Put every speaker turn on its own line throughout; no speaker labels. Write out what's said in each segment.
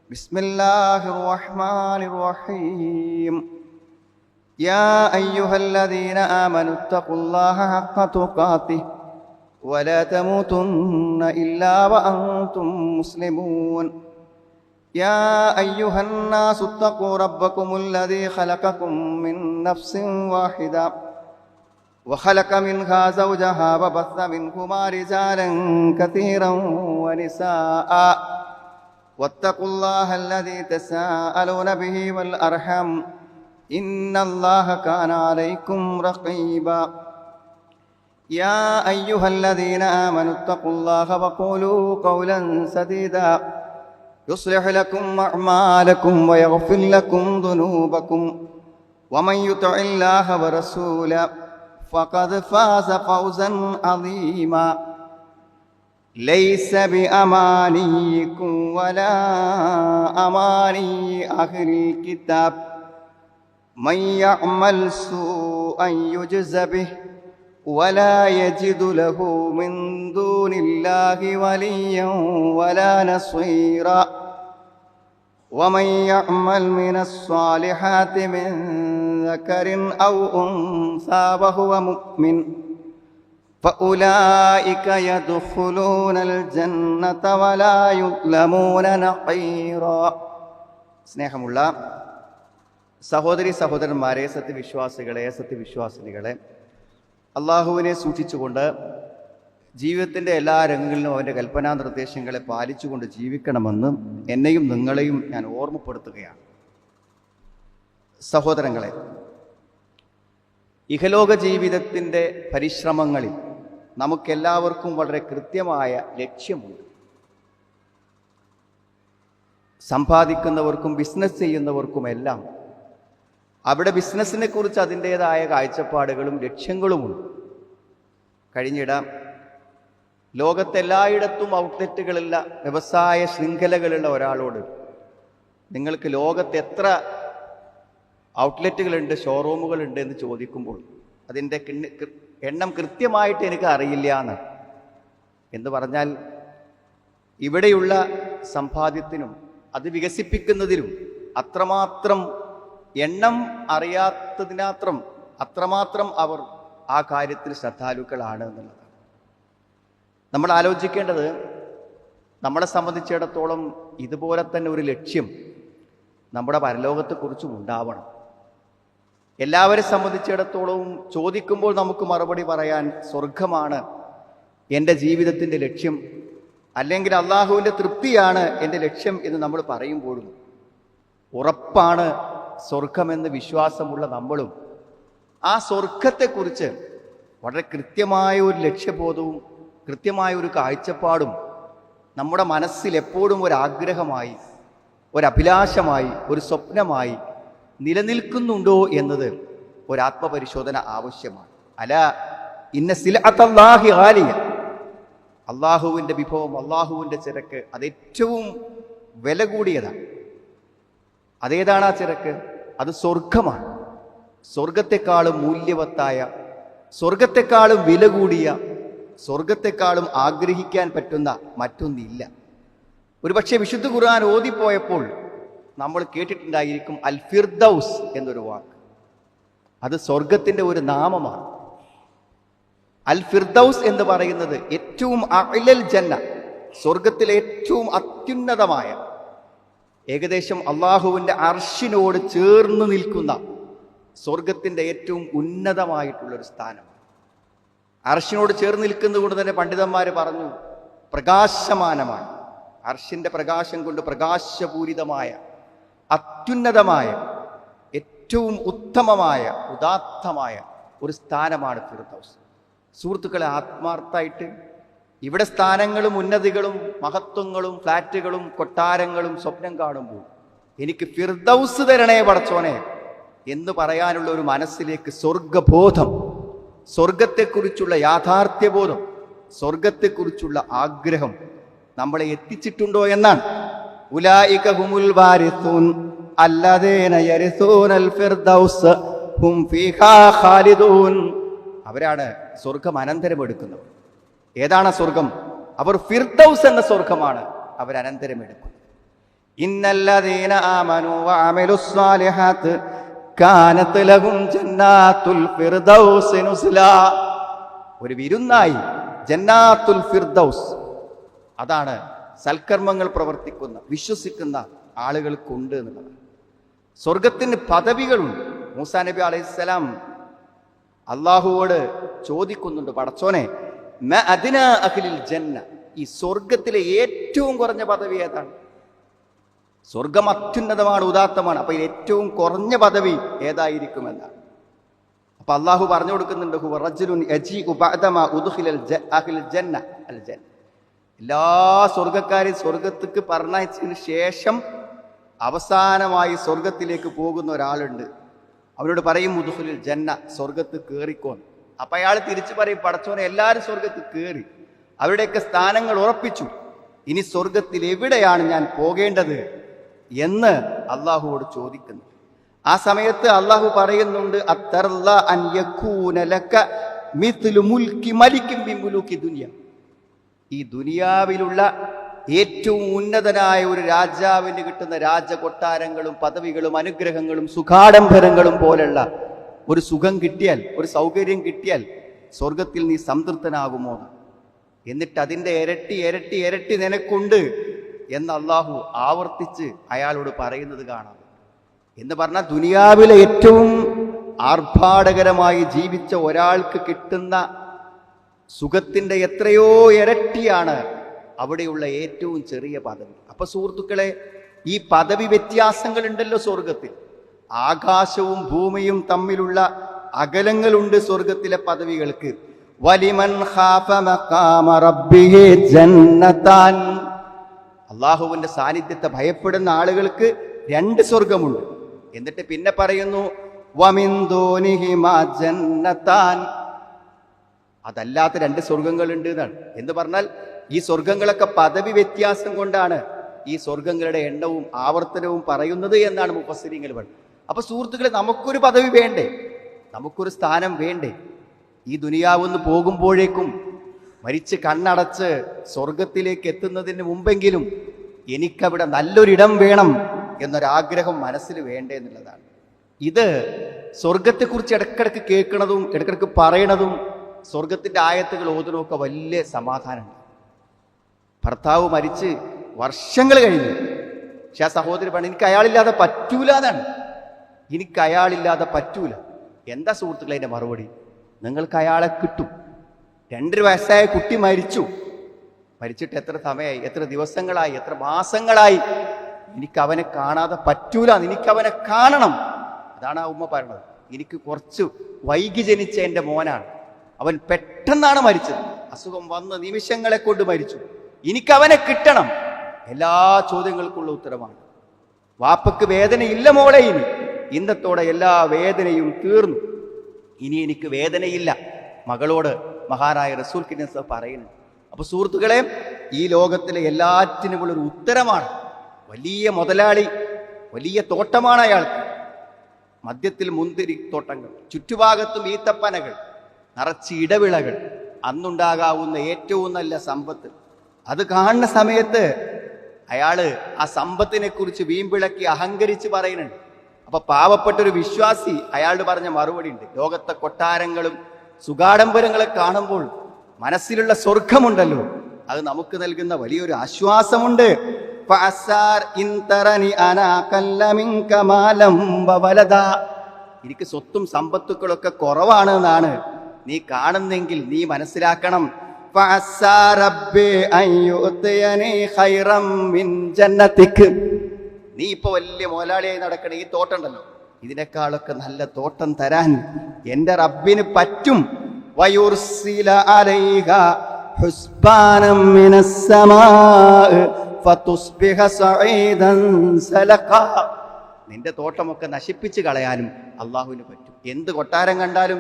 بسم الله الرحمن الرحيم. يا أيها الذين آمنوا اتقوا الله حق تقاته ولا تموتن إلا وأنتم مسلمون. يا أيها الناس اتقوا ربكم الذي خلقكم من نفس واحدة وخلق منها زوجها وبث منهما رجالا كثيرا ونساء واتقوا الله الذي تساءلون به والأرحام إن الله كان عليكم رقيبا. يا أيها الذين آمنوا اتقوا الله وقولوا قولا سديدا يصلح لكم أعمالكم ويغفر لكم ذنوبكم ومن يطع الله ورسوله فقد فاز فوزا عظيما. ليس بأمانيكم ولا أماني أهل الكتاب من يعمل سوءا يجز به ولا يجد له من دون الله وليا ولا نصيرا. ومن يعمل من الصالحات من ذكر أو أنثى وهو مؤمن فأولئك يدخلون الجنة ولا يظلمون نقيرا. സ്നേഹമുള്ള സഹോദരി സഹോദരന്മാരെ, സത്യവിശ്വാസിനികളെ, അള്ളാഹുവിനെ സൂക്ഷിച്ചുകൊണ്ട് ജീവിതത്തിൻ്റെ എല്ലാ രംഗങ്ങളിലും അവൻ്റെ കൽപ്പനാ നിർദ്ദേശങ്ങളെ പാലിച്ചുകൊണ്ട് ജീവിക്കണമെന്ന് എന്നെയും നിങ്ങളെയും ഞാൻ ഓർമ്മപ്പെടുത്തുകയാണ്. സഹോദരങ്ങളെ, ഇഹലോക ജീവിതത്തിൻ്റെ പരിശ്രമങ്ങളിൽ നമുക്കെല്ലാവർക്കും വളരെ കൃത്യമായ ലക്ഷ്യമുണ്ട്. സമ്പാദിക്കുന്നവർക്കും ബിസിനസ് ചെയ്യുന്നവർക്കുമെല്ലാം അവിടെ ബിസിനസ്സിനെ കുറിച്ച് അതിൻ്റേതായ കാഴ്ചപ്പാടുകളും ലക്ഷ്യങ്ങളുമുണ്ട്. കഴിഞ്ഞിട ലോകത്തെല്ലായിടത്തും ഔട്ട്ലെറ്റുകളുള്ള വ്യവസായ ശൃംഖലകളുള്ള ഒരാളോട് നിങ്ങൾക്ക് ലോകത്ത് എത്ര ഔട്ട്ലെറ്റുകളുണ്ട്, ഷോറൂമുകളുണ്ട് എന്ന് ചോദിക്കുമ്പോൾ അതിൻ്റെ എണ്ണം കൃത്യമായിട്ട് എനിക്ക് അറിയില്ല എന്ന് പറഞ്ഞാൽ ഇവിടെയുള്ള സമ്പാദ്യത്തിനും അത് വികസിപ്പിക്കുന്നതിലും അത്രമാത്രം എണ്ണം അത്രമാത്രം അവർ ആ കാര്യത്തിൽ ശ്രദ്ധാലുക്കളാണ് എന്നുള്ളതാണ്. നമ്മൾ ആലോചിക്കേണ്ടത്, നമ്മളെ സംബന്ധിച്ചിടത്തോളം ഇതുപോലെ തന്നെ ഒരു ലക്ഷ്യം നമ്മുടെ പരലോകത്തെക്കുറിച്ചും ഉണ്ടാവണം. എല്ലാവരെ സംബന്ധിച്ചിടത്തോളവും ചോദിക്കുമ്പോൾ നമുക്ക് മറുപടി പറയാൻ സ്വർഗമാണ് എൻ്റെ ജീവിതത്തിൻ്റെ ലക്ഷ്യം, അല്ലെങ്കിൽ അള്ളാഹുവിൻ്റെ തൃപ്തിയാണ് എൻ്റെ ലക്ഷ്യം എന്ന് നമ്മൾ പറയുമ്പോഴും ഉറപ്പാണ് സ്വർഗമെന്ന് വിശ്വാസമുള്ള നമ്മളും ആ സ്വർഗത്തെക്കുറിച്ച് വളരെ കൃത്യമായ ഒരു ലക്ഷ്യബോധവും കൃത്യമായ ഒരു കാഴ്ചപ്പാടും നമ്മുടെ മനസ്സിൽ എപ്പോഴും ഒരാഗ്രഹമായി, ഒരഭിലാഷമായി, ഒരു സ്വപ്നമായി നിലനിൽക്കുന്നുണ്ടോ എന്നത് ഒരാത്മപരിശോധന ആവശ്യമാണ്. അല ഇന്ന സിലഅത്തല്ലാഹി ഗാലിയ, അള്ളാഹുവിൻ്റെ വിഭവം, അള്ളാഹുവിൻ്റെ ചരക്ക് അത് ഏറ്റവും വില കൂടിയതാണ്. അതേതാണ് ആ ചരക്ക്? അത് സ്വർഗമാണ്. സ്വർഗത്തെക്കാളും മൂല്യവത്തായ, സ്വർഗത്തെക്കാളും വില കൂടിയ, സ്വർഗത്തെക്കാളും ആഗ്രഹിക്കാൻ പറ്റുന്ന മറ്റൊന്നില്ല. ഒരുപക്ഷെ വിശുദ്ധ ഖുർആൻ ഓതിപ്പോയപ്പോൾ നമ്മൾ കേട്ടിട്ടുണ്ടായിരിക്കും അൽ ഫിർദൗസ് എന്നൊരു വാക്ക്. അത് സ്വർഗത്തിൻ്റെ ഒരു നാമമാണ്. അൽ ഫിർദൗസ് എന്ന് പറയുന്നത് ഏറ്റവും അഅ്ലൽ ജന്ന, സ്വർഗത്തിലെ ഏറ്റവും അത്യുന്നതമായ, ഏകദേശം അള്ളാഹുവിൻ്റെ അർശിനോട് ചേർന്ന് നിൽക്കുന്ന സ്വർഗത്തിൻ്റെ ഏറ്റവും ഉന്നതമായിട്ടുള്ളൊരു സ്ഥാനമാണ്. അർശിനോട് ചേർന്ന് നിൽക്കുന്നത് കൊണ്ട് തന്നെ പണ്ഡിതന്മാർ പറഞ്ഞു പ്രകാശമാനമാണ്. അർശിൻ്റെ പ്രകാശം കൊണ്ട് പ്രകാശപൂരിതമായ, അത്യുന്നതമായ, ഏറ്റവും ഉത്തമമായ, ഉദാത്തമായ ഒരു സ്ഥാനമാണ് ഫിർദൗസ്. സുഹൃത്തുക്കളെ, ആത്മാർത്ഥമായിട്ട് ഇവിടെ സ്ഥാനങ്ങളും ഉന്നതികളും മഹത്വങ്ങളും ഫ്ലാറ്റുകളും കൊട്ടാരങ്ങളും സ്വപ്നം കാണുമ്പോൾ എനിക്ക് ഫിർദൗസ് തരണേ പടച്ചോനെ എന്ന് പറയാനുള്ള ഒരു മനസ്സിലേക്ക് സ്വർഗബോധം, സ്വർഗത്തെക്കുറിച്ചുള്ള യാഥാർത്ഥ്യബോധം, സ്വർഗത്തെക്കുറിച്ചുള്ള ആഗ്രഹം നമ്മളെ എത്തിച്ചിട്ടുണ്ടോ എന്നാണ്. ഉലൈക ഹുമുൽ വാരിസൂൻ അല്ലദീന യരിസൂനൽ ഫിർദൗസ് ഹും ഫീഹാ ഖാലിദൂൻ. അവരാണ് സ്വർഗം അനന്തരം എടുക്കുന്നവർ. ഏതാണ് സ്വർഗം? അവർ ഫിർദൗസ് എന്ന സ്വർഗമാണ് അവർ അനന്തരം എടുക്കുന്നത്. ഇന്നല്ലദീന ആമനൂ വഅമിലുസ് സാലിഹാത്ത് കാനത് ലഹും ജന്നാത്തുൽ ഫിർദൗസ് നുസ്ലാ. ഒരു വിരുന്നായി ജന്നാത്തുൽ ഫിർദൗസ്, അതാണ് സൽക്കർമ്മങ്ങൾ പ്രവർത്തിക്കുന്ന വിശ്വസിക്കുന്ന ആളുകൾക്കുണ്ട് എന്നുള്ളത്. സ്വർഗത്തിന് പദവികളുണ്ട്. മൂസാ നബി അലൈഹിസ്സലാം അള്ളാഹുവോട് ചോദിക്കുന്നുണ്ട്, പടച്ചോനെ മ അദ്നാ അഹ്ലിൽ ജന്ന, ഈ സ്വർഗത്തിലെ ഏറ്റവും കുറഞ്ഞ പദവി ഏതാണ്? സ്വർഗം അത്യുന്നതമാണ്, ഉദാത്തമാണ്. അപ്പൊ ഏറ്റവും കുറഞ്ഞ പദവി ഏതായിരിക്കുമെന്നാണ്. അപ്പൊ അള്ളാഹു പറഞ്ഞു കൊടുക്കുന്നുണ്ട്, ഹുവ റജുലുൻ യജീഉ ബഅദമാ ഉദ്ഖിലൽ അഹ്ലിൽ ജന്ന അൽ ജന്ന. എല്ലാ സ്വർഗക്കാരെയും സ്വർഗത്തേക്ക് പറഞ്ഞയച്ചതിന് ശേഷം അവസാനമായി സ്വർഗത്തിലേക്ക് പോകുന്ന ഒരാളുണ്ട്. അവനോട് പറയും ഉദ്ഖുലിൽ ജന്ന, സ്വർഗത്ത് കയറിക്കോന്ന്. അപ്പൊ അയാൾ തിരിച്ചു പറയും, പടച്ചോനെ എല്ലാവരും സ്വർഗത്ത് കയറി, അവരുടെയൊക്കെ സ്ഥാനങ്ങൾ ഉറപ്പിച്ചു, ഇനി സ്വർഗത്തിൽ എവിടെയാണ് ഞാൻ പോകേണ്ടത് എന്ന് അള്ളാഹുവോട് ചോദിക്കുന്നു. ആ സമയത്ത് അള്ളാഹു പറയുന്നുണ്ട്, അത്തർല അൻ യകൂന ലക മിത്ലു മുൽക്കി മലികിൻ മിൻ മുലൂക്കി ദുനിയ. ഈ ദുനിയാവിലുള്ള ഏറ്റവും ഉന്നതനായ ഒരു രാജാവിന് കിട്ടുന്ന രാജകൊട്ടാരങ്ങളും പദവികളും അനുഗ്രഹങ്ങളും സുഖാഡംബരങ്ങളും പോലുള്ള ഒരു സുഖം കിട്ടിയാൽ, ഒരു സൗകര്യം കിട്ടിയാൽ സ്വർഗത്തിൽ നീ സംതൃപ്തനാകുമോ? എന്നിട്ട് അതിൻ്റെ ഇരട്ടി ഇരട്ടി ഇരട്ടി നിനക്കുണ്ട് എന്ന് അള്ളാഹു ആവർത്തിച്ച് അയാളോട് പറയുന്നത് കാണാം. എന്ന് പറഞ്ഞാൽ ദുനിയാവിലെ ഏറ്റവും ആർഭാടകരമായി ജീവിച്ച ഒരാൾക്ക് കിട്ടുന്ന സുഖത്തിൻ്റെ എത്രയോ ഇരട്ടിയാണ് അവിടെയുള്ള ഏറ്റവും ചെറിയ പദവി. അപ്പൊ സുഹൃത്തുക്കളെ, ഈ പദവി വ്യത്യാസങ്ങൾ ഉണ്ടല്ലോ സ്വർഗത്തിൽ. ആകാശവും ഭൂമിയും തമ്മിലുള്ള അകലങ്ങളുണ്ട് സ്വർഗത്തിലെ പദവികൾക്ക്. വലിമൻ ഖാഫ മഖാമ റബ്ബിഹി ജന്നതാൻ. അള്ളാഹുവിന്റെ സാന്നിധ്യത്തെ ഭയപ്പെടുന്ന ആളുകൾക്ക് 2 സ്വർഗമുണ്ട്. എന്നിട്ട് പിന്നെ പറയുന്നു വമിൻ ദൂനിഹിമാ ജന്നതാൻ. അതല്ലാത്ത 2 സ്വർഗങ്ങളുണ്ട് എന്നാണ്. എന്ന് പറഞ്ഞാൽ ഈ സ്വർഗങ്ങളൊക്കെ പദവി വ്യത്യാസം കൊണ്ടാണ് ഈ സ്വർഗങ്ങളുടെ എണ്ണവും ആവർത്തനവും പറയുന്നത് എന്നാണ് മുഫസ്സിരീങ്ങൾ പറയുന്നത്. അപ്പൊ സുഹൃത്തുക്കളെ, നമുക്കൊരു പദവി വേണ്ടേ? നമുക്കൊരു സ്ഥാനം വേണ്ടേ? ഈ ദുനിയാവെന്ന് പോകുമ്പോഴേക്കും മരിച്ച് കണ്ണടച്ച് സ്വർഗത്തിലേക്ക് എത്തുന്നതിന് മുമ്പെങ്കിലും എനിക്കവിടെ നല്ലൊരിടം വേണം എന്നൊരാഗ്രഹം മനസ്സിൽ വേണ്ടേ എന്നുള്ളതാണ്. ഇത് സ്വർഗത്തെക്കുറിച്ച് ഇടക്കിടക്ക് കേൾക്കണതും ഇടക്കിടക്ക് പറയണതും സ്വർഗത്തിന്റെ ആയത്തുകൾ ഓതുന്നതൊക്കെ വലിയ സമാധാനമുണ്ട്. ഭർത്താവ് മരിച്ച് വർഷങ്ങൾ കഴിഞ്ഞു, പക്ഷെ ആ സഹോദരി പറഞ്ഞു എനിക്ക് അയാളില്ലാതെ പറ്റൂല എന്നാണ്. എനിക്ക് അയാളില്ലാതെ പറ്റൂല. എന്താ സുഹൃത്തുക്കളെ അതിന്റെ മറുപടി? നിങ്ങൾക്ക് അയാളെ കിട്ടും. 2 വയസ്സായ കുട്ടി മരിച്ചിട്ട് എത്ര സമയമായി, എത്ര ദിവസങ്ങളായി, എത്ര മാസങ്ങളായി, എനിക്ക് അവനെ കാണാതെ പറ്റൂല, എനിക്കവനെ കാണണം. അതാണ് ആ ഉമ്മ പറഞ്ഞത്. എനിക്ക് കുറച്ച് വൈകി ജനിച്ച എൻ്റെ മോനാണ്, അവൻ പെട്ടെന്നാണ് മരിച്ചത്, അസുഖം വന്ന് നിമിഷങ്ങളെ കൊണ്ട് മരിച്ചു, എനിക്കവനെ കിട്ടണം. എല്ലാ ചോദ്യങ്ങൾക്കുള്ള ഉത്തരമാണ്. വാപ്പക്ക് വേദനയില്ല മോളെ, ഇനി ഇന്നത്തോടെ എല്ലാ വേദനയും തീർന്നു, ഇനി എനിക്ക് വേദനയില്ല. മകളോട് മഹാനായ റസൂൽ പറയുന്നു. അപ്പൊ സുഹൃത്തുക്കളെ, ഈ ലോകത്തിലെ എല്ലാറ്റിനുമുള്ള ഒരു ഉത്തരമാണ്. വലിയ മുതലാളി, വലിയ തോട്ടമാണ് അയാൾക്ക്. മധ്യത്തിൽ മുന്തിരി തോട്ടങ്ങൾ, ചുറ്റുഭാഗത്തും ഈത്തപ്പനകൾ, നിറച്ച് ഇടവിളകൾ, അന്നുണ്ടാകാവുന്ന ഏറ്റവും നല്ല സമ്പത്ത്. അത് കാണുന്ന സമയത്ത് അയാള് ആ സമ്പത്തിനെ കുറിച്ച് വീമ്പിളക്കി അഹങ്കരിച്ച് പറയുന്നുണ്ട്. അപ്പൊ പാവപ്പെട്ടൊരു വിശ്വാസി അയാളോട് പറഞ്ഞ മറുപടി ഉണ്ട്. ലോകത്തെ കൊട്ടാരങ്ങളും സുഖാഡംബരങ്ങളെ കാണുമ്പോൾ മനസ്സിലുള്ള സ്വർഗമുണ്ടല്ലോ, അത് നമുക്ക് നൽകുന്ന വലിയൊരു ആശ്വാസമുണ്ട്. എനിക്ക് സ്വത്തും സമ്പത്തുക്കളൊക്കെ കുറവാണ് എന്നാണ് നീ കാണുന്നെങ്കിൽ നീ മനസ്സിലാക്കണം, നീ ഇപ്പൊ വലിയ മുതലാളിയായി നടക്കണ ഈ തോട്ടം ഉണ്ടല്ലോ, ഇതിനേക്കാളൊക്കെ നല്ല തോട്ടം തരാൻ എന്റെ റബ്ബിന് പറ്റും. നിന്റെ തോട്ടമൊക്കെ നശിപ്പിച്ച് കളയാനും അള്ളാഹുവിന് പറ്റും. എന്ത് കൊട്ടാരം കണ്ടാലും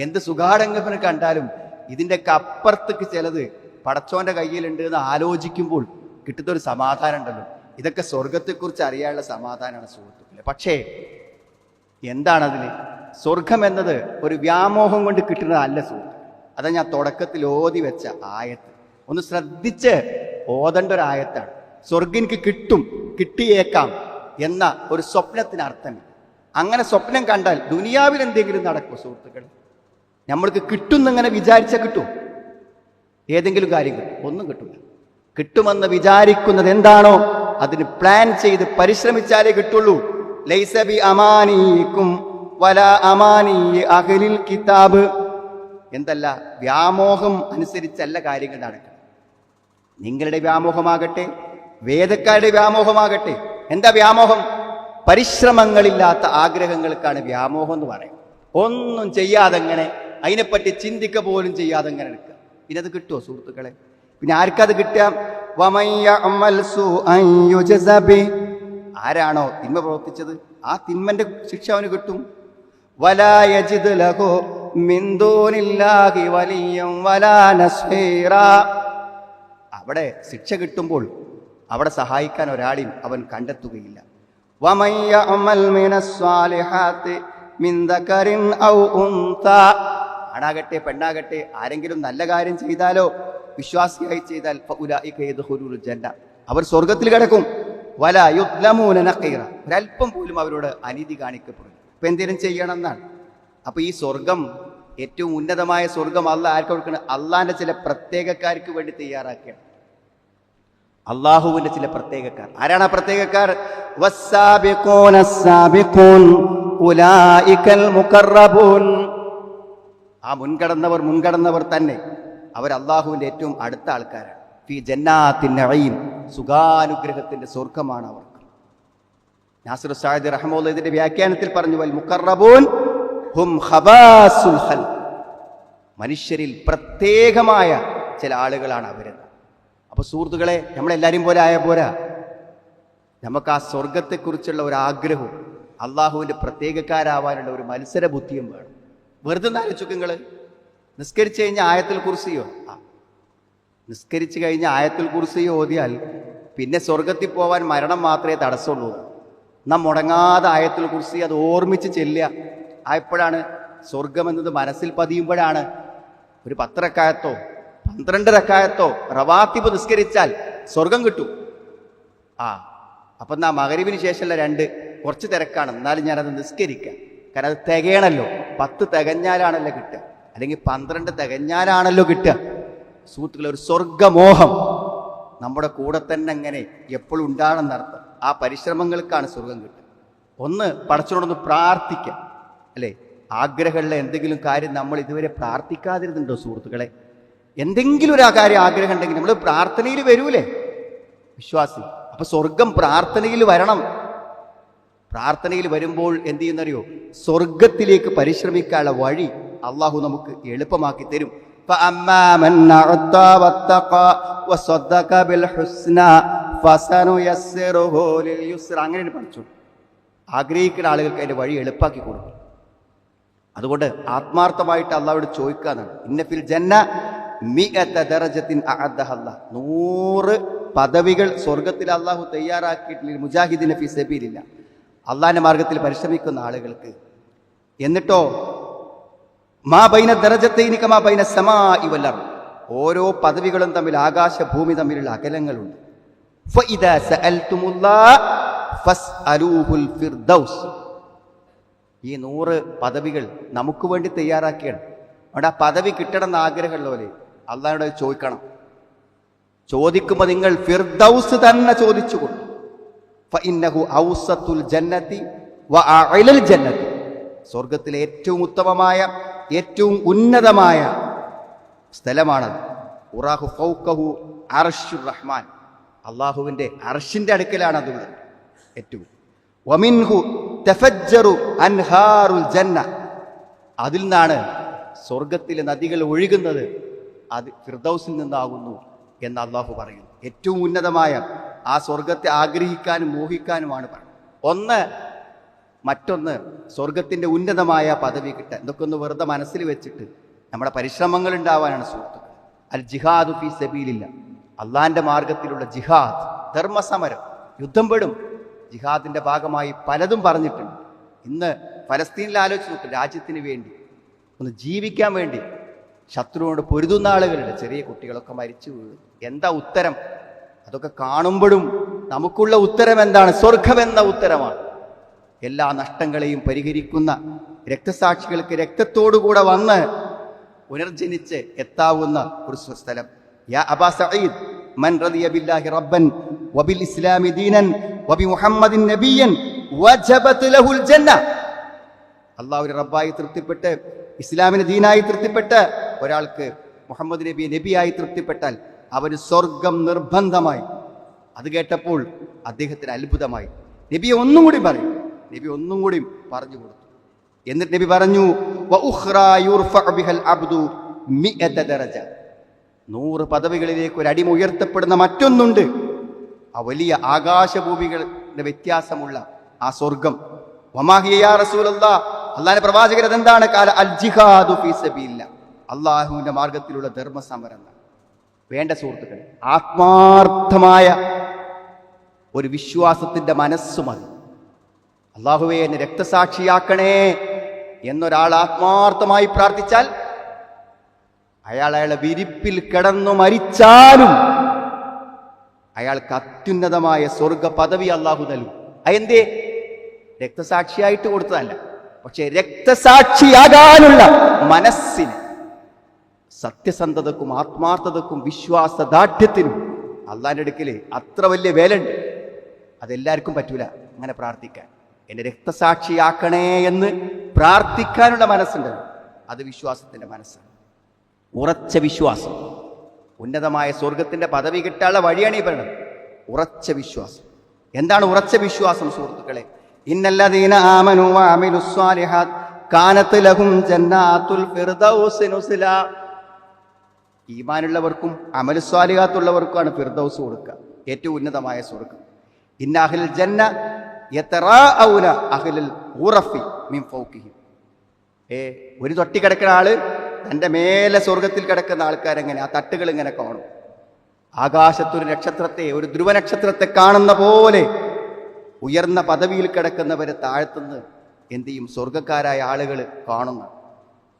എന്ത് സുഖാഡംബരം കണ്ടാലും ഇതിൻ്റെയൊക്കെ അപ്പുറത്തേക്ക് ചിലത് പടച്ചോന്റെ കയ്യിലുണ്ട് എന്ന് ആലോചിക്കുമ്പോൾ കിട്ടുന്ന ഒരു സമാധാനം ഉണ്ടല്ലോ, ഇതൊക്കെ സ്വർഗത്തെക്കുറിച്ച് അറിയാനുള്ള സമാധാനമാണ് സുഹൃത്തുക്കളെ. പക്ഷേ എന്താണതിന്? സ്വർഗം എന്നത് ഒരു വ്യാമോഹം കൊണ്ട് കിട്ടുന്നതല്ല സുഹൃത്ത്. അതാ ഞാൻ തുടക്കത്തിൽ ഓതി വെച്ച ആയത്ത് ഒന്ന് ശ്രദ്ധിച്ച് ഓതേണ്ട ഒരു ആയത്താണ്. സ്വർഗം കിട്ടും, കിട്ടിയേക്കാം എന്ന ഒരു സ്വപ്നത്തിന് അർത്ഥമില്ല. അങ്ങനെ സ്വപ്നം കണ്ടാൽ ദുനിയാവിൽ എന്തെങ്കിലും നടക്കും സുഹൃത്തുക്കൾ? നമ്മൾക്ക് കിട്ടുമെന്നിങ്ങനെ വിചാരിച്ചാൽ കിട്ടും? ഏതെങ്കിലും കാര്യം കിട്ടും? ഒന്നും കിട്ടില്ല. കിട്ടുമെന്ന് വിചാരിക്കുന്നത് എന്താണോ അതിന് പ്ലാൻ ചെയ്ത് പരിശ്രമിച്ചാലേ കിട്ടുള്ളൂ. ലൈസ ബി അമാനീക്കും വലാ അമാനീ അഹ്ലിൽ കിതാബ്. എന്തല്ല, വ്യാമോഹം അനുസരിച്ചല്ല കാര്യങ്ങൾ നടക്കുന്നത്. നിങ്ങളുടെ വ്യാമോഹമാകട്ടെ, വേദക്കാരുടെ വ്യാമോഹമാകട്ടെ. എന്താ വ്യാമോഹം? പരിശ്രമങ്ങളില്ലാത്ത ആഗ്രഹങ്ങൾക്കാണ് വ്യാമോഹം എന്ന് പറയും. ഒന്നും ചെയ്യാതെങ്ങനെ, അതിനെപ്പറ്റി ചിന്തിക്ക പോലും ചെയ്യാതെങ്ങനെ എടുക്കുക. പിന്നെ അത് കിട്ടുമോ സുഹൃത്തുക്കളെ? പിന്നെ ആർക്കത് കിട്ടുക? ആരാണോ തിന്മ പ്രവർത്തിച്ചത് ആ തിന്മന്റെ ശിക്ഷ അവന് കിട്ടും. വലാ യജിദ് ലഹു മിൻ ദൂനില്ലാഹി വലിയ്യൻ വലാ നസ്ഹീറാ. അവിടെ ശിക്ഷ കിട്ടുമ്പോൾ അവിടെ സഹായിക്കാൻ ഒരാളെയും അവൻ കണ്ടെത്തുകയില്ല. വമൻ യഅമൽ മിനസ്സാലിഹാത്തി മിൻ ദകറിൻ ഔ ഉൻസാ. ആണാകട്ടെ പെണ്ണാകട്ടെ ആരെങ്കിലും നല്ല കാര്യം ചെയ്താലോ, വിശ്വാസിയായി ചെയ്താൽ ഫഉലൈക യദ്ഖുലൂൽ ജന്ന, അവർ സ്വർഗത്തിൽ കിടക്കും. വലാ യുദ്ലമൂന നഖീറ, ഒരല്പം പോലും അവരോട് അനീതി കാണിക്കപ്പെടും. ഇപ്പൊ എന്തെങ്കിലും ചെയ്യണം എന്നാണ്. അപ്പൊ ഈ സ്വർഗം, ഏറ്റവും ഉന്നതമായ സ്വർഗം അള്ളാഹ് ആർക്ക് കൊടുക്കണം? അള്ളാഹിന്റെ ചില പ്രത്യേകക്കാർക്ക് വേണ്ടി തയ്യാറാക്കുകയാണ്. അള്ളാഹുവിന്റെ ചില പ്രത്യേകക്കാർ. ആരാണ് ആ പ്രത്യേകക്കാർ? വസ്സാബിഖൂന അസ്സാബിഖൂൻ ഉലൈകൽ മുഖറബൂൻ. ആ മുൻകടന്നവർ തന്നെ അവർ അള്ളാഹുവിന്റെ ഏറ്റവും അടുത്ത ആൾക്കാരാണ്. ഫീ ജന്നാത്തിൻ നഈം, സുഖാനുഗ്രഹത്തിന്റെ സ്വർഗമാണ് അവർക്ക്. നാസിർ സഅദി റഹ്മത്തുള്ളാഹി ഇതിന്റെ വ്യാഖ്യാനത്തിൽ പറഞ്ഞു, വൽ മുഖറബൂൻ ഹും ഖബാസുൽ ഖൽഖ്, മനുഷ്യരിൽ പ്രത്യേകമായ ചില ആളുകളാണ് അവരെന്ന്. അപ്പൊ സുഹൃത്തുക്കളെ, നമ്മളെല്ലാരും പോലെ ആയ പോരാ. നമുക്ക് ആ സ്വർഗത്തെക്കുറിച്ചുള്ള ഒരു ആഗ്രഹവും അള്ളാഹുവിന്റെ പ്രത്യേകക്കാരാവാനുള്ള ഒരു മത്സര ബുദ്ധിയും വേണം. വെറുതെ ആലോചിക്കുങ്ങള്, നിസ്കരിച്ചു കഴിഞ്ഞ ആയത്തുൽ കുർസിയോ, നിസ്കരിച്ചു കഴിഞ്ഞ ആയത്തുൽ കുർസിയോ ഓതിയാൽ പിന്നെ സ്വർഗത്തിൽ പോവാൻ മരണം മാത്രമേ തടസ്സമുള്ളൂ. നാം മുടങ്ങാതെ ആയത്തുൽ കുർസി അത് ഓർമ്മിച്ച് ചെല്ലുക. ആയപ്പോഴാണ് സ്വർഗം എന്നത് മനസ്സിൽ പതിയുമ്പോഴാണ്. ഒരു 10 റക്അത്തോ 12 റക്അത്തോ റവാത്തിബ് നിസ്കരിച്ചാൽ സ്വർഗം കിട്ടും. അപ്പം മഗ്‌രിബിന് ശേഷമുള്ള 2 കുറച്ച് തിരക്കാണ്, എന്നാലും ഞാനത് നിസ്കരിക്കാം. കാരണം അത് തികയണല്ലോ. 10 തികഞ്ഞാലാണല്ലോ കിട്ടുക, അല്ലെങ്കിൽ 12 തികഞ്ഞാലാണല്ലോ കിട്ടുക. സുഹൃത്തുക്കളെ, ഒരു സ്വർഗമോഹം നമ്മുടെ കൂടെ തന്നെ അങ്ങനെ എപ്പോഴും ഉണ്ടാകണമെന്നർത്ഥം. ആ പരിശ്രമങ്ങൾക്കാണ് സ്വർഗം കിട്ടുക. ഒന്ന് പടച്ചോനോടൊന്ന് പ്രാർത്ഥിക്കാം, അല്ലേ? ആഗ്രഹമുള്ള എന്തെങ്കിലും കാര്യം നമ്മൾ ഇതുവരെ പ്രാർത്ഥിക്കാതിരുന്നുണ്ടോ സുഹൃത്തുക്കളെ? എന്തെങ്കിലും ഒരു കാര്യം ആഗ്രഹം ഉണ്ടെങ്കിൽ നമ്മൾ പ്രാർത്ഥനയിൽ വരൂലേ വിശ്വാസി? അപ്പൊ സ്വർഗം പ്രാർത്ഥനയിൽ വരണം. പ്രാർത്ഥനയിൽ വരുമ്പോൾ എന്ത് ചെയ്യുന്നറിയോ? സ്വർഗത്തിലേക്ക് പരിശ്രമിക്കാനുള്ള വഴി അള്ളാഹു നമുക്ക് എളുപ്പമാക്കി തരും. അങ്ങനെ പഠിച്ചു. ആഗ്രഹിക്കുന്ന ആളുകൾക്ക് അതിന്റെ വഴി എളുപ്പാക്കി കൊടുക്കും. അതുകൊണ്ട് ആത്മാർത്ഥമായിട്ട് അള്ളാഹുവോട് ചോദിക്കാന്നാണ്. ഇന്നഫിൽ ജന്ന മിഅത ദറജത്തിൻ അഅദ്ദഹ അല്ലാഹ്, 100 പദവികൾ സ്വർഗത്തിൽ അള്ളാഹു തയ്യാറാക്കിയിട്ടില്ല മുജാഹിദീന ഫീ സബീലില്ലാഹ്, അള്ളാഹിന്റെ മാർഗത്തിൽ പരിശ്രമിക്കുന്ന ആളുകൾക്ക്. എന്നിട്ടോ മാ ബൈന ദറജത്തൈനി കമാ ബൈന സമാഇ വൽ അർദ്, ഓരോ പദവികളും തമ്മിൽ ആകാശ ഭൂമി തമ്മിലുള്ള അകലങ്ങളുണ്ട്. ഫഇദാ സഅൽതുമുല്ലാഹ ഫസ്അലൂഹുൽ ഫിർദൗസ്, ഈ 100 പദവികൾ നമുക്ക് വേണ്ടി തയ്യാറാക്കിയാണ്. അവിടെ ആ പദവി കിട്ടണം എന്ന് ആഗ്രഹമുള്ളവരെ അള്ളാഹുവോട് ചോദിക്കണം. ചോദിക്കുമ്പോൾ നിങ്ങൾ ഫിർദൗസ് തന്നെ ചോദിച്ചു കൊടുക്കും. ഫഇന്നഹു ഔസത്തുൽ ജന്നതി വഅഅലൽ ജന്നതി, സ്വർഗത്തിലെ ഏറ്റവും ഉത്തമമായ ഏറ്റവും ഉന്നതമായ സ്ഥലമാണത്. ഉറാഹു ഫൗഖഹു അർശുർ റഹ്മാൻ, അള്ളാഹുവിന്റെ അർശിന്റെ അടുക്കലാണ് അതുള്ളത് ഏറ്റവും. വമിൻഹു തഫജ്ജറു അൻഹാറുൽ ജന്ന, അതിൽ നിന്നാണ് സ്വർഗത്തിലെ നദികൾ ഒഴുകുന്നത്, അത് ഫിർദൗസിൽ നിന്നാകുന്നു എന്ന് അള്ളാഹു പറയുന്നു. ഏറ്റവും ഉന്നതമായ ആ സ്വർഗത്തെ ആഗ്രഹിക്കാനും മോഹിക്കാനുമാണ് പറയുന്നത്. മറ്റൊന്ന് സ്വർഗത്തിന്റെ ഉന്നതമായ പദവി കിട്ടാൻ. ഇതൊക്കെ ഒന്ന് വെറുതെ മനസ്സിൽ വെച്ചിട്ട് നമ്മുടെ പരിശ്രമങ്ങൾ ഉണ്ടാവാനാണ് സുഹൃത്തുക്കൾ. അൽ ജിഹാദു ഫീ സബീലില്ലാ, അള്ളാഹിന്റെ മാർഗത്തിലുള്ള ജിഹാദ്, ധർമ്മസമരം, യുദ്ധം പെടും. ജിഹാദിന്റെ ഭാഗമായി പലതും പറഞ്ഞിട്ടുണ്ട്. ഇന്ന് ഫലസ്തീനിൽ ആലോചിച്ച് നോക്കും, രാജ്യത്തിന് വേണ്ടി ഒന്ന് ജീവിക്കാൻ വേണ്ടി ശത്രുവിനോട് പൊരുതുന്ന ആളുകളുടെ ചെറിയ കുട്ടികളൊക്കെ മരിച്ചു വീഴും. എന്താ ഉത്തരം? അതൊക്കെ കാണുമ്പോഴും നമുക്കുള്ള ഉത്തരം എന്താണ്? സ്വർഗമെന്ന ഉത്തരമാണ്. എല്ലാ നഷ്ടങ്ങളെയും പരിഹരിക്കുന്ന രക്തസാക്ഷികൾക്ക് രക്തത്തോടുകൂടെ വന്ന് പുനർജനിച്ച് എത്താവുന്ന ഒരു സ്ഥലം. യാ അബാ സഈദ് മൻ റളിയ ബില്ലാഹി റബ്ബൻ വബിൽ ഇസ്ലാമി ദീനൻ വബി മുഹമ്മദിൻ നബിയ്യൻ വജബത് ലഹുൽ ജന്ന. അല്ലാഹുവിനെ റബ്ബായി തൃപ്തിപ്പെട്ട് ഇസ്ലാമിനെ ദീനായി തൃപ്തിപ്പെട്ട് ഒരാൾക്ക് മുഹമ്മദ് നബിയെ നബിയായി തൃപ്തിപ്പെട്ടാൽ അവന് സ്വർഗം നിർബന്ധമായി. അത് കേട്ടപ്പോൾ അദ്ദേഹത്തിന് അത്ഭുതമായി. നബിയെ ഒന്നും കൂടി പറയും. നബി ഒന്നും കൂടി പറഞ്ഞു കൊടുത്തു. എന്നിട്ട് നബി പറഞ്ഞു, വഉഖ്റാ യുർഫഉ ബിഹൽ അബ്ദു 100 ദറജ. 100 പദവികളിലേക്ക് ഒരു അടിമ ഉയർത്തപ്പെടുന്ന മറ്റൊന്നുണ്ട്. ആ വലിയ ആകാശഭൂമികളുടെ വ്യത്യാസമുള്ള ആ സ്വർഗം. വമാ ഹിയ യാ റസൂലല്ലാഹ്, അല്ലാഹുവിന്റെ പ്രവാചകൻ അതെന്താണ്? കാല അൽ ജിഹാദു ഫീ സബീലില്ലാഹ്, അല്ലാഹുവിന്റെ മാർഗത്തിലുള്ള ധർമ്മസമരം. വേണ്ട സുഹൃത്തുക്കളെ, ആത്മാർത്ഥമായ ഒരു വിശ്വാസത്തിന്റെ മനസ്സ് മതി. അല്ലാഹുവേ എന്നെ രക്തസാക്ഷിയാക്കണേ എന്നൊരാൾ ആത്മാർത്ഥമായി പ്രാർത്ഥിച്ചാൽ അയാളെ വിരിപ്പിൽ കിടന്നു മരിച്ചാലും അയാൾക്ക് അത്യുന്നതമായ സ്വർഗ പദവി അല്ലാഹു നൽകും. അതെന്തേ? രക്തസാക്ഷിയായിട്ട് കൊടുത്തതല്ല, പക്ഷെ രക്തസാക്ഷിയാകാനുള്ള മനസ്സിന്, സത്യസന്ധതക്കും ആത്മാർത്ഥതക്കും വിശ്വാസദാർഢ്യത്തിനും അള്ളാഹിന്റെ അടുക്കല് അത്ര വലിയ വേലുണ്ട്. അതെല്ലാവർക്കും പറ്റൂല അങ്ങനെ പ്രാർത്ഥിക്കാൻ. എന്നെ രക്തസാക്ഷിയാക്കണേ എന്ന് പ്രാർത്ഥിക്കാനുള്ള മനസ്സുണ്ട്. അത് വിശ്വാസത്തിന്റെ മനസ്സാണ്. ഉറച്ച വിശ്വാസം, ഉന്നതമായ സ്വർഗത്തിന്റെ പദവി കിട്ടാനുള്ള വഴിയാണ് ഈ പറയുന്നത്. ഉറച്ച വിശ്വാസം. എന്താണ് ഉറച്ച വിശ്വാസം സുഹൃത്തുക്കളെ? ഇന്നല്ലദീന ആമനു വഅമിലുസ് സ്വാലിഹാത്ത് കാനത് ലഹും ജന്നാത്തുൽ ഫിർദൗസ് നുസ്ലാ. ഈമാനുള്ളവർക്കും അമലു സ്വാലിഹാത്തുള്ളവർക്കുമാണ് ഫിർദൗസ് കൊടുക്കുക, ഏറ്റവും ഉന്നതമായ സ്വർഗം. ഇന്ന അഹ്ലൽ ജന്ന യതറാഔന അഹ്ലൽ ഗുറഫി മിൻ ഫൗഖിഹിം. ഒരു തൊട്ടി കിടക്കുന്ന ആള് തൻ്റെ മേലെ സ്വർഗത്തിൽ കിടക്കുന്ന ആൾക്കാരെങ്ങനെ ആ തട്ടുകൾ ഇങ്ങനെ കാണും. ആകാശത്തൊരു നക്ഷത്രത്തെ, ഒരു ധ്രുവ നക്ഷത്രത്തെ കാണുന്ന പോലെ ഉയർന്ന പദവിയിൽ കിടക്കുന്നവരെ താഴ്ത്തുന്ന എന്ത് ചെയ്യും? സ്വർഗക്കാരായ ആളുകൾ കാണുന്നു.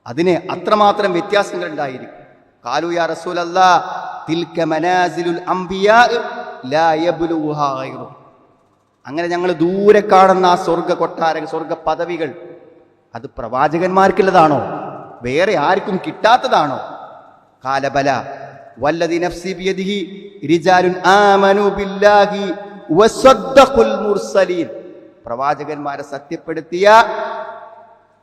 അതിന് അത്രമാത്രം വ്യത്യാസങ്ങൾ ഉണ്ടായിരിക്കും. ഖാലൂ യാ റസൂലല്ലാഹ് തിൽക മനാസിലുൽ അംബിയാ ലാ യബ്ലുഹാ ഗൈറു. അങ്ങനെ ഞങ്ങൾ ദൂരെ കാണുന്ന ആ സ്വർഗ കൊട്ടാരം, സ്വർഗ പദവികൾ അത് പ്രവാചകന്മാർക്കുള്ളതാണോ? വേറെ ആർക്കും കിട്ടാത്തതാണോ? ഖാല ബല വല്ലദി നഫ്സി ബിയദിഹി റിജാലുൻ ആമനു ബില്ലാഹി വസദ്ദഖുൽ മുർസലീൻ. പ്രവാചകന്മാരെ സത്യപ്പെടുത്തിയ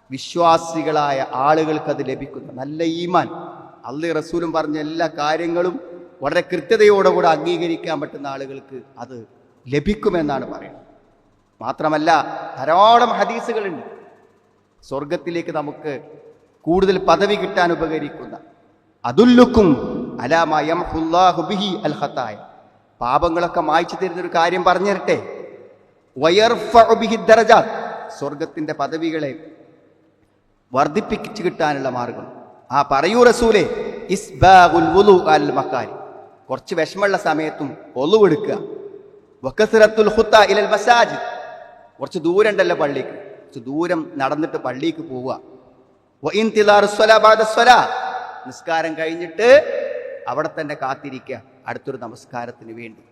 വിശ്വാസികളായ ആളുകൾക്ക് അത് ലഭിക്കുന്ന നല്ല ഈമാൻ, അല്ലാഹുവും റസൂലും പറഞ്ഞ എല്ലാ കാര്യങ്ങളും വളരെ കൃത്യതയോടുകൂടെ അംഗീകരിക്കാൻ പറ്റുന്ന ആളുകൾക്ക് അത് ലഭിക്കുമെന്നാണ് പറയുന്നത്. മാത്രമല്ല ധാരാളം ഹദീസുകളുണ്ട് സ്വർഗത്തിലേക്ക് നമുക്ക് കൂടുതൽ പദവി കിട്ടാൻ ഉപകരിക്കുന്ന. അതുല്ലുക്കും അലാ മാ യംഹുല്ലാഹു ബിഹി അൽ ഖതായ. പാപങ്ങളൊക്കെ മായ്ച്ചു തരുന്നൊരു കാര്യം പറഞ്ഞു തരട്ടെ. വയർഫഉ ബിഹി ദറജാത്ത്. സ്വർഗത്തിന്റെ പദവികളെ വർദ്ധിപ്പിച്ചു കിട്ടാനുള്ള മാർഗം. ആ പറയൂ റസൂലേ. ഇസ്ബാഗുൽ വുളു അൽ മക്കാരി. കുറച്ച് വിഷമമുള്ള സമയത്തും ഒളു എടുക്കുക. വകസറത്തുൽ ഖുത്താ ഇലൽ മസാജിദ്. കുറച്ച് ദൂരം ഉണ്ടല്ലോ പള്ളിക്ക്, കുറച്ച് ദൂരം നടന്നിട്ട് പള്ളിക്ക് പോവുക. വഇൻതിലാറുസ് സ്വലാ ബഅദ സ്വലാ. നിസ്കാരം കഴിഞ്ഞിട്ട് അവിടെ തന്നെ കാത്തിരിക്കുക അടുത്തൊരു നമസ്കാരത്തിന് വേണ്ടി.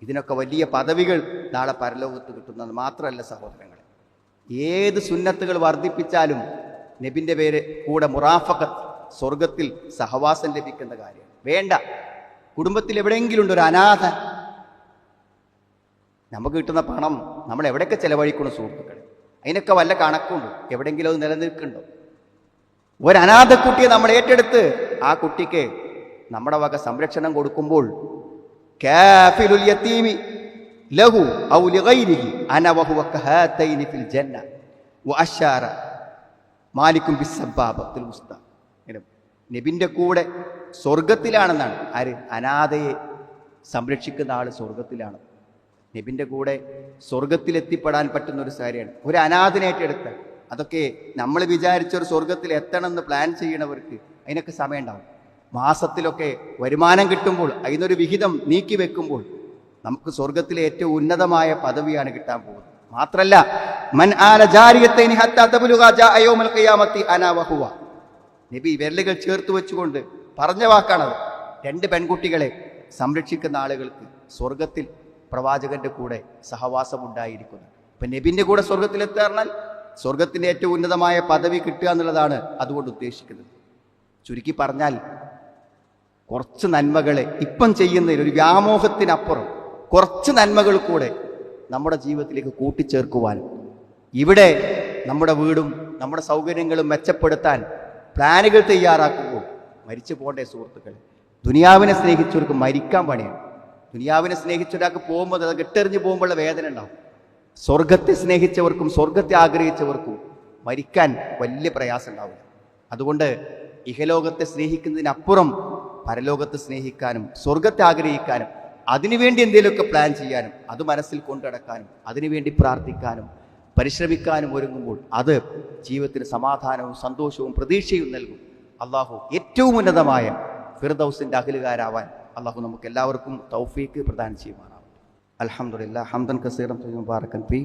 ഇതിനൊക്കെ വലിയ പദവികൾ നാളെ പരലോകത്ത് കിട്ടുന്നത് മാത്രമല്ല സഹോദരങ്ങളെ, ഏത് സുന്നത്തുകൾ വർദ്ധിപ്പിച്ചാലും നബിന്റെ പേര് കൂടെ മുറാഫഖത്ത്, സ്വർഗത്തിൽ സഹവാസം ലഭിക്കുന്ന കാര്യം. വേണ്ട, കുടുംബത്തിൽ എവിടെയെങ്കിലും ഉണ്ട് ഒരു അനാഥ, നമുക്ക് കിട്ടുന്ന പണം നമ്മൾ എവിടെയൊക്കെ ചെലവഴിക്കണം സുഹൃത്തുക്കളെ? അതിനൊക്കെ വല്ല കണക്കുണ്ട്? എവിടെയെങ്കിലും അത് നിലനിൽക്കുന്നുണ്ടോ? ഒരു അനാഥക്കുട്ടിയെ നമ്മൾ ഏറ്റെടുത്ത് ആ കുട്ടിക്ക് നമ്മുടെ വക സംരക്ഷണം കൊടുക്കുമ്പോൾ കാഫിലുൽ യതീമി ലഹു ഔ ലിഗൈരിഹി അന വഹുവ കഹാതൈനി ഫിൽ ജന്ന വഅശാര മാലികും ബിസ്സബാബത്തുൽ ഉസ്ത. നബിന്റെ കൂടെ സ്വർഗത്തിലാണെന്നാണ്. ആര്? അനാഥയെ സംരക്ഷിക്കുന്ന ആള് സ്വർഗത്തിലാണ്. നബിന്റെ കൂടെ സ്വർഗത്തിലെത്തിപ്പെടാൻ പറ്റുന്ന ഒരു കാര്യമാണ് ഒരു അനാഥനേറ്റെടുത്ത്. അതൊക്കെ നമ്മൾ വിചാരിച്ചൊരു സ്വർഗത്തിൽ എത്തണമെന്ന് പ്ലാൻ ചെയ്യണവർക്ക് അതിനൊക്കെ സമയം ഉണ്ടാവും. മാസത്തിലൊക്കെ വരുമാനം കിട്ടുമ്പോൾ അതിനൊരു വിഹിതം നീക്കി വെക്കുമ്പോൾ നമുക്ക് സ്വർഗത്തിലെ ഏറ്റവും ഉന്നതമായ പദവിയാണ് കിട്ടാൻ പോകുന്നത്. മാത്രല്ല മൻ ആല ജാരിയത്തൈനി ഹത്താ തബ്ലുഗ ജാഅ യൗമൽ ഖിയാമത്തി അനാ വഹുവ. നബി വിരലുകൾ ചേർത്ത് വെച്ചുകൊണ്ട് പറഞ്ഞ വാക്കാണത്. 2 പെൺകുട്ടികളെ സംരക്ഷിക്കുന്ന ആളുകൾക്ക് സ്വർഗത്തിൽ പ്രവാചകന്റെ കൂടെ സഹവാസമുണ്ടായിരിക്കുന്നത്. ഇപ്പം നബിൻ്റെ കൂടെ സ്വർഗത്തിലെത്താറിനാൽ സ്വർഗത്തിൻ്റെ ഏറ്റവും ഉന്നതമായ പദവി കിട്ടുക എന്നുള്ളതാണ് അതുകൊണ്ട് ഉദ്ദേശിക്കുന്നത്. ചുരുക്കി പറഞ്ഞാൽ കുറച്ച് നന്മകളെ ഇപ്പം ചെയ്യുന്നതിൽ ഒരു വ്യാമോഹത്തിനപ്പുറം കുറച്ച് നന്മകൾ കൂടെ നമ്മുടെ ജീവിതത്തിലേക്ക് കൂട്ടിച്ചേർക്കുവാനും ഇവിടെ നമ്മുടെ വീടും നമ്മുടെ സൗകര്യങ്ങളും മെച്ചപ്പെടുത്താൻ പ്ലാനുകൾ തയ്യാറാക്കുമ്പോൾ മരിച്ചു പോകേണ്ട സുഹൃത്തുക്കൾ. ദുനിയാവിനെ സ്നേഹിച്ചവർക്ക് മരിക്കാൻ പണിയാണ്. ദുനിയാവിനെ സ്നേഹിച്ചൊരാൾക്ക് പോകുമ്പോൾ അത് കെട്ടെറിഞ്ഞ് പോകുമ്പോഴുള്ള വേദന ഉണ്ടാവും. സ്വർഗത്തെ സ്നേഹിച്ചവർക്കും സ്വർഗത്തെ ആഗ്രഹിച്ചവർക്കും മരിക്കാൻ വലിയ പ്രയാസം ഉണ്ടാവില്ല. അതുകൊണ്ട് ഇഹലോകത്തെ സ്നേഹിക്കുന്നതിനപ്പുറം പരലോകത്തെ സ്നേഹിക്കാനും സ്വർഗത്തെ ആഗ്രഹിക്കാനും അതിനുവേണ്ടി എന്തെങ്കിലുമൊക്കെ പ്ലാൻ ചെയ്യാനും അത് മനസ്സിൽ കൊണ്ടുനടക്കാനും അതിനുവേണ്ടി പ്രാർത്ഥിക്കാനും പരിശ്രമിക്കാനും ഒരുങ്ങുമ്പോൾ അത് ജീവിതത്തിന് സമാധാനവും സന്തോഷവും പ്രതീക്ഷയും നൽകും. അള്ളാഹു ഏറ്റവും ഉന്നതമായ ഫിർദൗസിൻ്റെ അഖിലുകാരാവാൻ അള്ളാഹു നമുക്ക് എല്ലാവർക്കും തൗഫീക്ക് പ്രദാനം ചെയ്യുമാറാവട്ടെ. അൽഹംദുലില്ലാഹ് ഹംദൻ കസീറൻ മുബാറകൻ ഫീ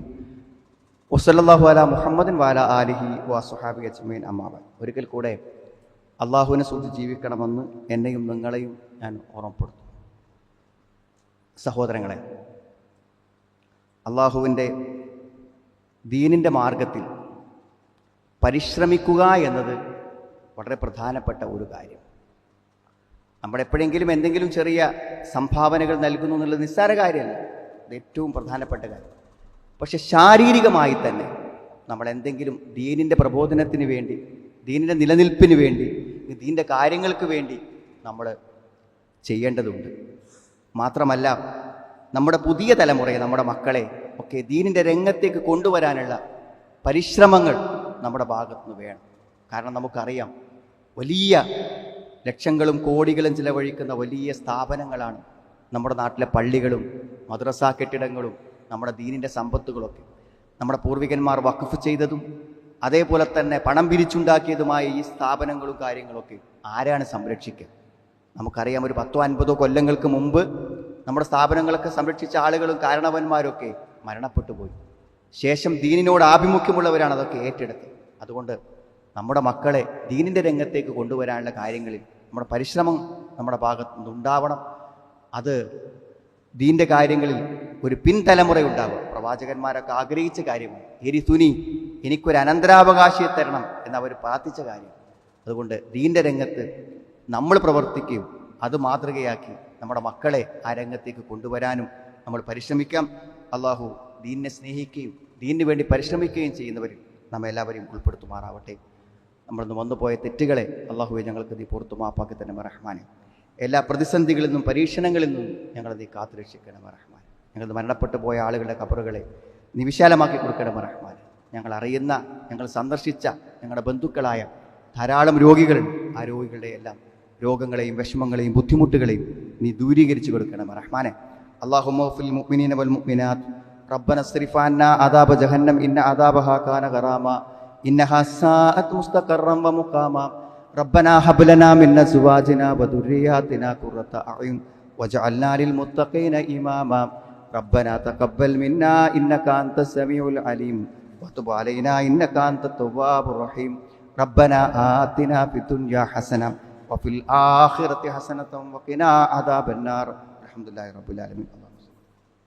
വസല്ലല്ലാഹു അലാ മുഹമ്മദിൻ വഅലാ ആലിഹി വസ്വഹാബിഹി അജ്മഈൻ അമ്മാ ബഅദ്. ഒരിക്കൽ കൂടെ അള്ളാഹുവിനെ സൂചിച്ച് ജീവിക്കണമെന്ന് എന്നെയും നിങ്ങളെയും ഞാൻ ഓർമ്മപ്പെടുത്തും. സഹോദരങ്ങളെ, അള്ളാഹുവിൻ്റെ ദീനിൻ്റെ മാർഗത്തിൽ പരിശ്രമിക്കുക എന്നത് വളരെ പ്രധാനപ്പെട്ട ഒരു കാര്യം. നമ്മളെപ്പോഴെങ്കിലും എന്തെങ്കിലും ചെറിയ സംഭാവനകൾ നൽകുന്നു എന്നുള്ളത് നിസ്സാര കാര്യമല്ല, അത് ഏറ്റവും പ്രധാനപ്പെട്ട കാര്യം. പക്ഷെ ശാരീരികമായി തന്നെ നമ്മൾ എന്തെങ്കിലും ദീനിൻ്റെ പ്രബോധനത്തിന് വേണ്ടി, ദീനിൻ്റെ നിലനിൽപ്പിന് വേണ്ടി, ദീനിൻ്റെ കാര്യങ്ങൾക്ക് വേണ്ടി നമ്മൾ ചെയ്യേണ്ടതുണ്ട്. മാത്രമല്ല നമ്മുടെ പുതിയ തലമുറയെ, നമ്മുടെ മക്കളെ ഒക്കെ ദീനിൻ്റെ രംഗത്തേക്ക് കൊണ്ടുവരാനുള്ള പരിശ്രമങ്ങൾ നമ്മുടെ ഭാഗത്തുനിന്ന് വേണം. കാരണം നമുക്കറിയാം, വലിയ ലക്ഷങ്ങളും കോടികളും ചിലവഴിക്കുന്ന വലിയ സ്ഥാപനങ്ങളാണ് നമ്മുടെ നാട്ടിലെ പള്ളികളും മദ്രസ കെട്ടിടങ്ങളും നമ്മുടെ ദീനിൻ്റെ സമ്പത്തുകളൊക്കെ. നമ്മുടെ പൂർവികന്മാർ വഖഫ് ചെയ്തതും അതേപോലെ തന്നെ പണം പിരിച്ചുണ്ടാക്കിയതുമായ ഈ സ്ഥാപനങ്ങളും കാര്യങ്ങളൊക്കെ ആരാണ് സംരക്ഷിക്കുക? നമുക്കറിയാം, ഒരു 10-50 കൊല്ലങ്ങൾക്ക് മുമ്പ് നമ്മുടെ സ്ഥാപനങ്ങളൊക്കെ സംരക്ഷിച്ച ആളുകളും കാരണവന്മാരൊക്കെ മരണപ്പെട്ടു പോയി. ശേഷം ദീനിനോട് ആഭിമുഖ്യമുള്ളവരാണ് അതൊക്കെ ഏറ്റെടുത്തത്. അതുകൊണ്ട് നമ്മുടെ മക്കളെ ദീനിൻ്റെ രംഗത്തേക്ക് കൊണ്ടുവരാനുള്ള കാര്യങ്ങളിൽ നമ്മുടെ പരിശ്രമം നമ്മുടെ ഭാഗത്തുനിന്ന് ഉണ്ടാവണം. അത് ദീൻ്റെ കാര്യങ്ങളിൽ ഒരു പിൻതലമുറ ഉണ്ടാവുക. പ്രവാചകന്മാരൊക്കെ ആഗ്രഹിച്ച കാര്യമാണ്. എരിതുനി, എനിക്കൊരു അനന്തരാവകാശിയെ തരണം എന്നവർ പ്രാർത്ഥിച്ച കാര്യം. അതുകൊണ്ട് ദീൻ്റെ രംഗത്ത് നമ്മൾ പ്രവർത്തിക്കുകയും അത് മാതൃകയാക്കി നമ്മുടെ മക്കളെ ആ രംഗത്തേക്ക് കൊണ്ടുവരാനും നമ്മൾ പരിശ്രമിക്കാം. അള്ളാഹു ദീനിനെ സ്നേഹിക്കുകയും ദീനിന് വേണ്ടി പരിശ്രമിക്കുകയും ചെയ്യുന്നവരിൽ നമ്മെല്ലാവരെയും ഉൾപ്പെടുത്തുമാറാവട്ടെ. നമ്മളിന്ന് വന്നുപോയ തെറ്റുകളെ അള്ളാഹുവെ ഞങ്ങൾക്ക് നീ പുറത്തു മാപ്പാക്കി തന്നെ റഹ്മാനെ. എല്ലാ പ്രതിസന്ധികളിൽ നിന്നും പരീക്ഷണങ്ങളിൽ നിന്നും ഞങ്ങളെ നീ കാത്തുരക്ഷിക്കണം റഹ്മാൻ. ഞങ്ങൾ മരണപ്പെട്ടു പോയ ആളുകളുടെ ഖബറുകളെ നീ വിശാലമാക്കി കൊടുക്കണം റഹ്മാൻ. ഞങ്ങൾ അറിയുന്ന, ഞങ്ങൾ സന്ദർശിച്ച ഞങ്ങളുടെ ബന്ധുക്കളായ ധാരാളം രോഗികളുണ്ട്. ആ രോഗികളുടെ എല്ലാം രോഗങ്ങളെയും വിഷമങ്ങളെയും ബുദ്ധിമുട്ടുകളെയും നീ ദൂരീകരിച്ചു കൊടുക്കണം റഹ്മാനെ. അല്ലാഹുമ്മ ഫിൽ മുഅ്മിനീന വൽ മുഅ്മിനാത്ത് റബ്ബന സ്രിഫ് അന്നാ അദാബ ജഹന്നം ഇന്ന അദാബഹാ കാന ഗറാമ ഇന്നഹാ സാഅത് മുസ്തഖറൻ വ മുഖാമ റബ്ബനാ ഹബ് ലനാ മിൻ അസ്വാജിനാ വ ദുർരിയാതിനാ ഖുർറത അഅ്യുൻ വജഅൽനാ ലിൽ മുത്തഖീന ഇമാമ റബ്ബനാ തഖബ്ബൽ മിന്നാ ഇന്നക അൻതസ് സമീഉൽ അലീം വതുബ് അലൈനാ ഇന്നക അൻതത് തവ്വാബുർ റഹീം റബ്ബനാ ആതിനാ ഫിദ് ദുനിയാ ഹസന വഫിൽ ആഖിറതി ഹസനതൻ വഖിനാ അദാബന്നാർ. അൽഹംദുലില്ലാഹി റബ്ബിൽ ആലമീൻ.